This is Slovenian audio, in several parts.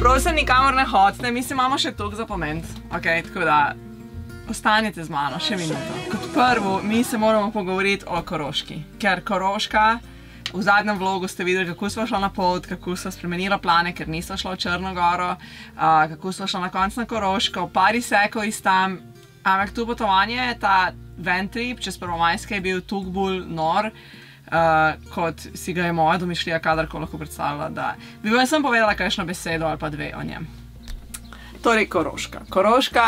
Prosim, nikamor ne hodite, mislim, imamo še toliko za poment. Ok, tako da, ostanite z mano, še minuto. Kot prvo, mi se moramo pogovoriti o Koroški, ker Koroška, v zadnjem vlogu ste videli, kako sva šla na pot, kako sva spremenila plane, ker nisva šla v Črnogoro, kako sva šla na konc na Koroško, par izsekov iz tam, ampak tu potovanje, ta van trip čez Prvomajske je bil toliko bolj nor, kot si ga je moja domišljija kadarkoli lahko predstavljala, da bi vam sem povedala kakšno besedo ali pa dve o njem. Torej, Koroška. Koroška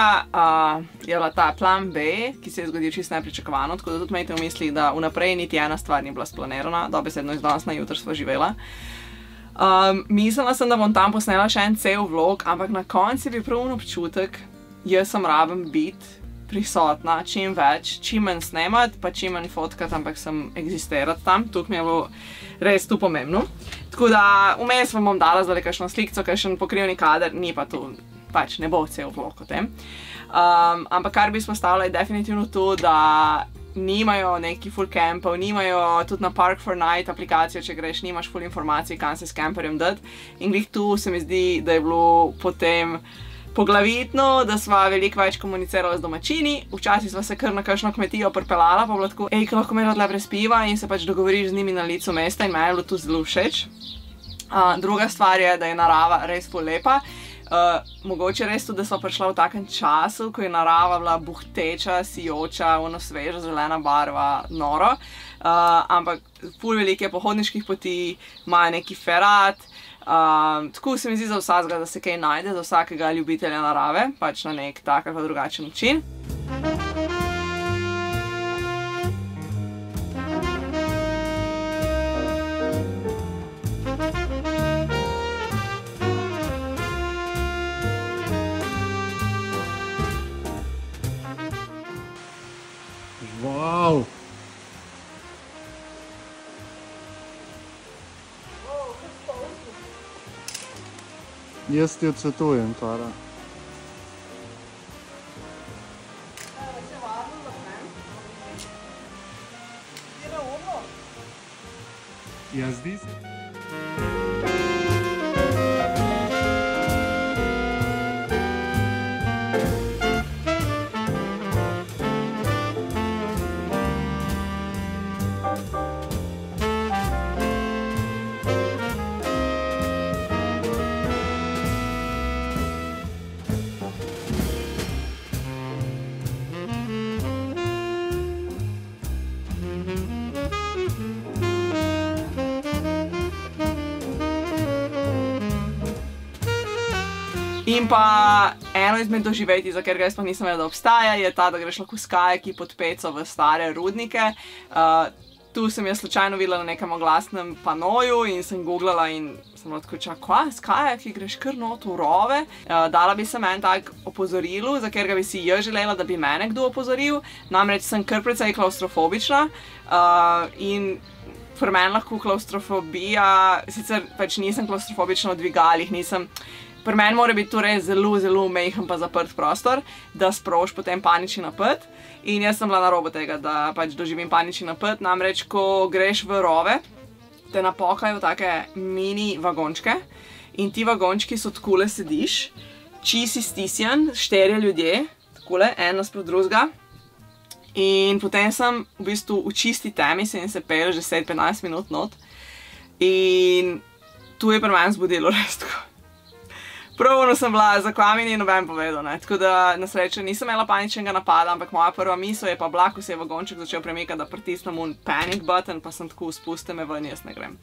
je bila ta plan B, ki se je zgodil čisto nepričakovano, tako da tudi imejte v mislih, da vnaprej niti ena stvar ni bila splanirana, dobesedno iz danes na jutri sva živela. Mislila sem, da bom tam posnela še en cel vlog, ampak na koncu je bil prav občutek, jaz sem rabim biti prisotna čim več, čim manj snemat, pa čim manj fotkat, ampak sem egzistirati tam, tukaj mi je bilo res tu pomembno. Tako da vmes vam bom dala zdaj kakšno slikco, kakšen pokrivni kader, ni pa tu, pač ne bo cel vlog o tem. Ampak kar bi izpostavila je definitivno to, da nimajo neki full campov, nimajo tudi na Park for Night aplikacijo, če greš, nimaš full informacij, kam se s camperjem dati. In glih tu se mi zdi, da je bilo potem poglavitno, da sva veliko več komunicirala z domačini, včasih sva se kar na kakšno kmetijo pripeljala, pa bilo tako, ej, lahko me odle prespiva in se pač dogovoriš z njimi na licu mesta in me je bilo tu zelo všeč. Druga stvar je, da je narava res ful lepa. Mogoče res tudi, da sva prišla v takem času, ko je narava bila buhteča, sijoča, ono sveža, zelena barva, noro. Ampak ful veliko je pohodniških poti, imajo neki ferat. Tako se mi zdi za vsakega, da se kaj najde, za vsakega ljubitelja narave, pač na nek tak ali pa drugačen način. Wow! Jaz ti odsvetujem, Klara. Ja, zdi se. In pa eno izmed doživetij, za ker ga jaz pa nisem vedela, da obstaja, je ta, da greš lahko s kajaki pod peco v stare rudnike. Tu sem jaz slučajno videla na nekem oglasnem panoju in sem googlala in sem tako čakala, s kajaki greš kar not v rove. Dala bi se en tak opozorilu, za ker ga bi si jaz želela, da bi mene kdo opozoril. Namreč sem kar precej klaustrofobična in pri meni lahko klaustrofobija, sicer pač nisem klaustrofobična v dvigalih, nisem. Pri meni mora biti to res zelo, zelo majhen pa zaprt prostor, da sprožiš potem panični napad. In jaz sem bila na robu tega, da pač doživim panični napad. Namreč, ko greš v rove, te napokajo take mini vagončke in ti vagončki so takole sediš, čisi stisnjen, 4 ljudje, takole, en nasprot drugega. In potem sem v bistvu v čisti temi, se pelje že 10-15 minut not. In tu je pri meni zbudilo res tako. Pravno sem bila zaklamljena in noben povedal, ne. Tako da na srečo nisem imela paničnega napada, ampak moja prva misel je pa bila, ko se je vagonček začel premikati, da pritisnem panic button, pa sem tako spuste me ven, jaz ne grem.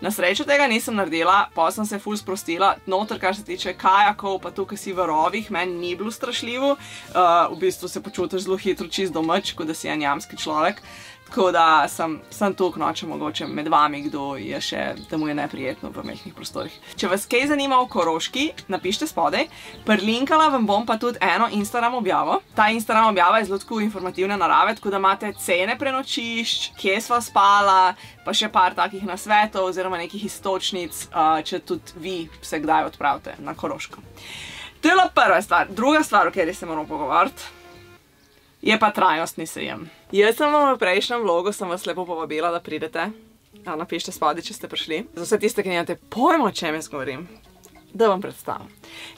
Na srečo tega nisem naredila, pa sem se ful sprostila, noter, kar se tiče kajakov, pa tukaj si v rovih, meni ni bilo strašljivo, v bistvu se počutiš zelo hitro čist domač, kot da si en jamski človek. Tako da sem tukaj noče mogoče med vami, kdo je še, da mu je neprijetno v majhnih prostorih. Če vas kaj zanima o Koroški, napište spodaj. Prilinkala vam bom pa tudi eno Instagram objavo. Ta Instagram objava je zelo tako informativne narave, tako da imate cene prenočišč, kje sva spala, pa še par takih nasvetov oziroma nekih iztočnic, če tudi vi se kdaj odpravite na Koroško. To je bila prva stvar. Druga stvar, o kateri se moramo pogovoriti, je pa trajnostni sejem. Jaz sem vam v prejšnjem vlogu, sem vas lepo povabila, da pridete. Napište spodaj, če ste prišli. Za vse tiste, ki nimate pojma, o čem jaz govorim. Da vam predstavim.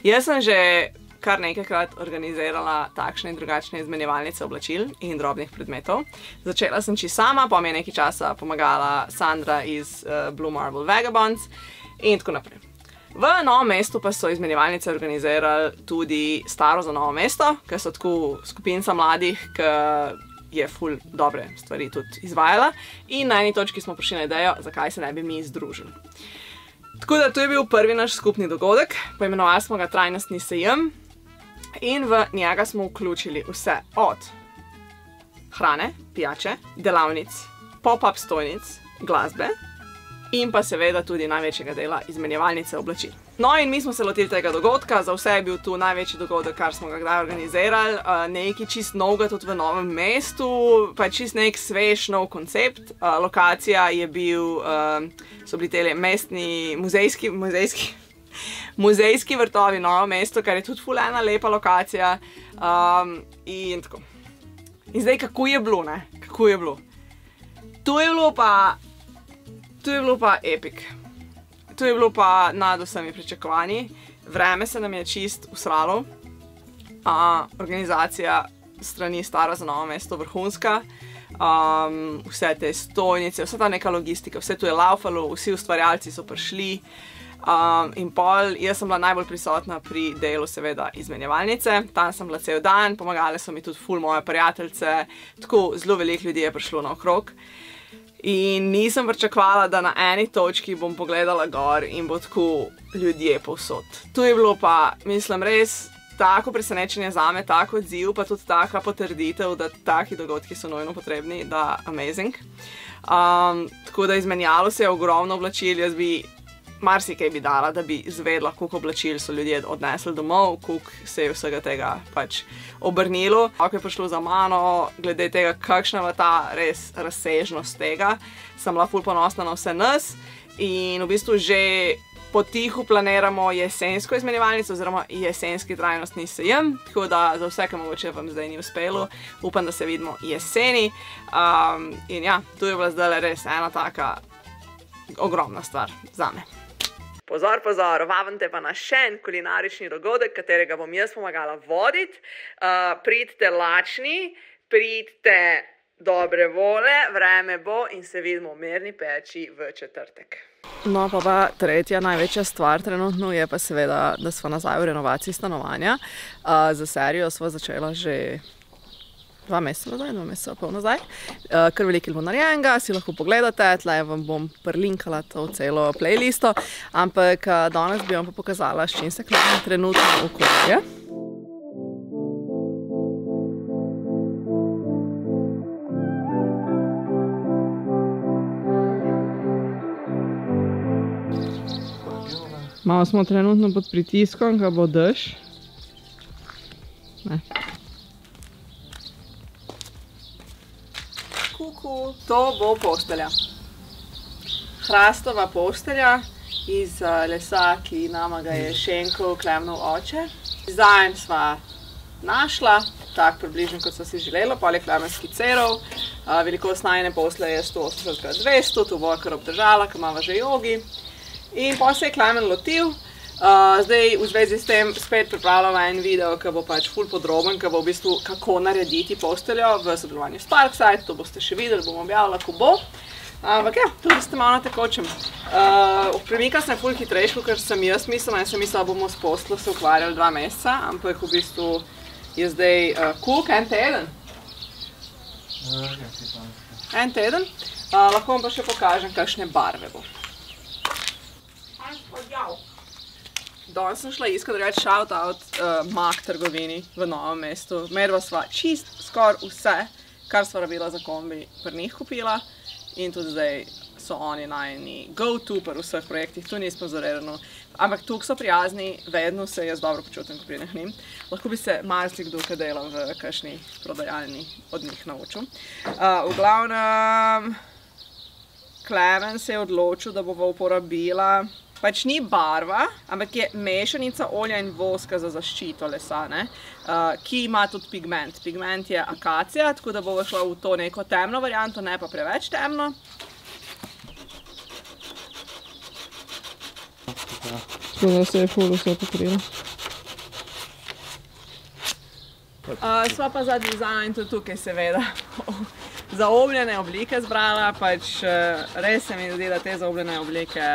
Jaz sem že kar nekajkrat organizirala takšne in drugačne izmenjevalnice oblačil in drobnih predmetov. Začela sem čisto sama, pa mi je nekaj časa pomagala Sandra iz Blue Marble Vagabonds in tako naprej. V Novem mestu pa so izmenjevalnice organizirali tudi Staro za Novo mesto, ker so tako skupinca mladih, ki je ful dobre stvari tudi izvajala in na eni točki smo prišli na idejo, zakaj se ne bi mi združili. Tako da to je bil prvi naš skupni dogodek, poimenovali smo ga Trajnostni sejem in v njega smo vključili vse od hrane, pijače, delavnic, pop-up stojnic, glasbe in pa seveda tudi največjega dela izmenjevalnice oblačil. No in mi smo se lotili tega dogodka, za vse je bil tu največji dogodek, kar smo ga kdaj organizirali, nekaj čist novega tudi v Novem mestu, pa čist nek svež nov koncept. Lokacija je bil, so bili tele mestni muzejski vrtovi Novo mesto, kar je tudi ful ena lepa lokacija in tako. In zdaj, kako je bilo, ne? Kako je bilo? To je bilo pa epic. To je bilo pa nad vsemi pričakovanji. Vreme se nam je čist usralo. Organizacija strani Stara za Novo mesto vrhunska. Vse te stojnice, vsa ta neka logistika, vse tu je laufalo, vsi ustvarjalci so prišli. In pol, jaz sem bila najbolj prisotna pri delu seveda izmenjevalnice. Tam sem bila cel dan, pomagale so mi tudi ful moje prijateljice, tako zelo veliko ljudi je prišlo naokrog. In nisem pričakovala, da na eni točki bom pogledala gor in bo tako ljudje povsod. To je bilo pa, mislim, res tako presenečenje zame, tako odziv, pa tudi taka potrditev, da taki dogodki so nujno potrebni, da amazing. Tako da izmenjalo se je ogromno oblačil, jaz bi marsikaj bi dala, da bi izvedla, koliko oblačil so ljudje odnesli domov, koliko se je vsega tega pač obrnilo. Kako je prišlo za mano, glede tega, kakšna je ta res razsežnost tega, sem bila ful ponosna na vse nas in v bistvu že potiho planiramo jesensko izmenjevalnico oziroma jesenski trajnostni sejem, tako da za vse, ki mogoče vam zdaj ni uspelo, upam, da se vidimo jeseni. In ja, to je bila zdaj res ena taka ogromna stvar zame. Pozor, pozor, vabim te pa na še en kulinarični dogodek, katerega bom jaz pomagala voditi. Pridite lačni, pridite dobre vole, vreme bo in se vidimo v Mirni peči v četrtek. No, pa tretja največja stvar trenutno je pa seveda, da smo nazaj v renovaciji stanovanja. Za serijo smo začela že 2 meseca pol nazaj. Kar veliko je bilo narejenega, si lahko pogledate, tle vam bom prilinkala to celo playlisto, ampak danes bi vam pa pokazala, s čim se Klemen trenutno ukvarja. Malo smo trenutno pod pritiskom, ko bo dež. Ne. To bo postelja. Hrastova postelja iz lesa, ki nama ga je šenkal Klemenov oče. Dizajn sva našla, tak približno kot sva si želela, pol je Klemen skiciral. Velikost najine postelje je 180x200, to bo kar obdržala, ko imava že jogi. In pol se je Klemen lotil. Zdaj v zvezi s tem spet pripravljamo en video, ki bo pač ful podroben, ki bo v bistvu kako narediti posteljo v sodelovanju s Parkside, to boste še videli, bomo objavila, ko bo. Ampak ja, tudi ste malo na tekočem. Premikala sem ful hitrejško, ker sem jaz mislila, in sem mislila, da bomo s posteljo se ukvarjali 2 meseca, ampak v bistvu je zdaj en teden. En teden. Lahko vam pa še pokažem, kakšne barve bo. Danes sem šla iskat reči shout-out Mak trgovini v Novem mestu. Medva sva čist skoraj vse, kar sva rabila za kombi, pri njih kupila in tudi zdaj so oni najni go-to pri vseh projektih, tu ni sponzorirano. Ampak tukaj so prijazni, vedno se jaz dobro počutim, ko pridem k njim. Lahko bi se marsikdo, ki dela v kakšni prodajalni, od njih naučil. V glavnem, Klemen se je odločil, da bova uporabila, pač ni barva, ampak je mešanica olja in voska za zaščito lesa, ki ima tudi pigment. Pigment je akacija, tako da bova šla v to neko temno varianto, ne pa preveč temno. Tako da se je ful vse pokrilo. Sva pa za dizajn tudi tukaj seveda zaobljene oblike zbrala, pač res se mi zdi, da te zaobljene oblike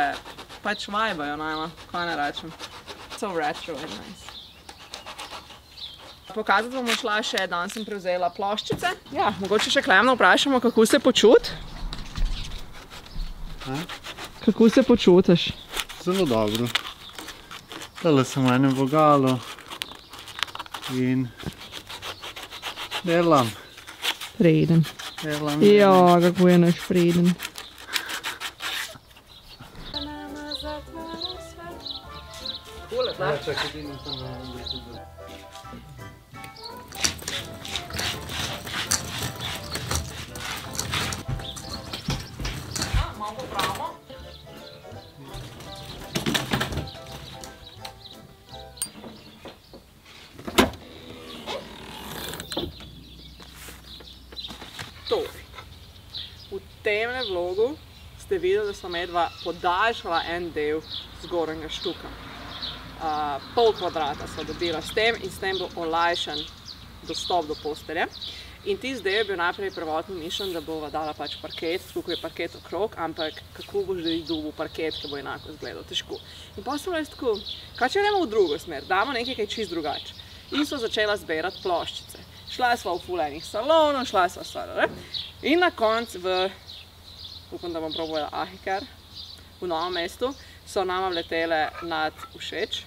pač vibajo najma, kaj ne rečem. So retro and nice. Pokazati bomo šla še, danes sem prevzela ploščice. Ja, mogoče še Klemna vprašamo, kako se počuti? Kako se počutiš? Zelo dobro. Tale sem v enem vogalu in delam. Preden. Delam. Ja, kako je naš preden. V temnem vlogu ste videli, da smo medva podaljšala en del zgornjega štuka. Pol kvadrata sva dobila s tem in s tem bo olajšan dostop do postelje. In ti zdaj je bil najprej prvotno mišljen, da bova dala pač parket, tukaj je parket okrog, ampak kako boš zdaj dobil parket, ki bo enako izgledal, težko. In pa sem bila tako, kaj če gremo v drugo smer, damo nekaj, kaj je čist drugače. In sva začela zbirati ploščice. Šla sva v ful enih salonov, šla sva stvar, in na koncu upam, da bom probala Ahikar, v Novem mestu, so nama vletele nad všeč.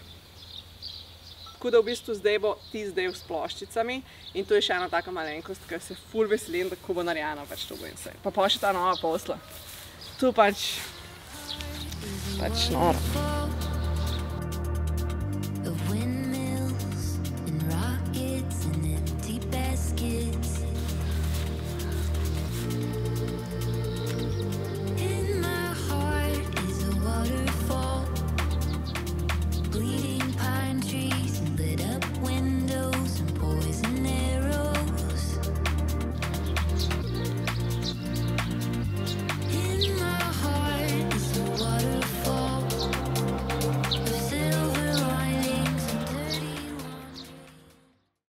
Tako da v bistvu zdaj bo tisti del s ploščicami in to je še ena taka malenkost, ker se ful veselim, da ko bo narejeno, pač to bo in vse. Pa še ta nova posla. Tu pač noro.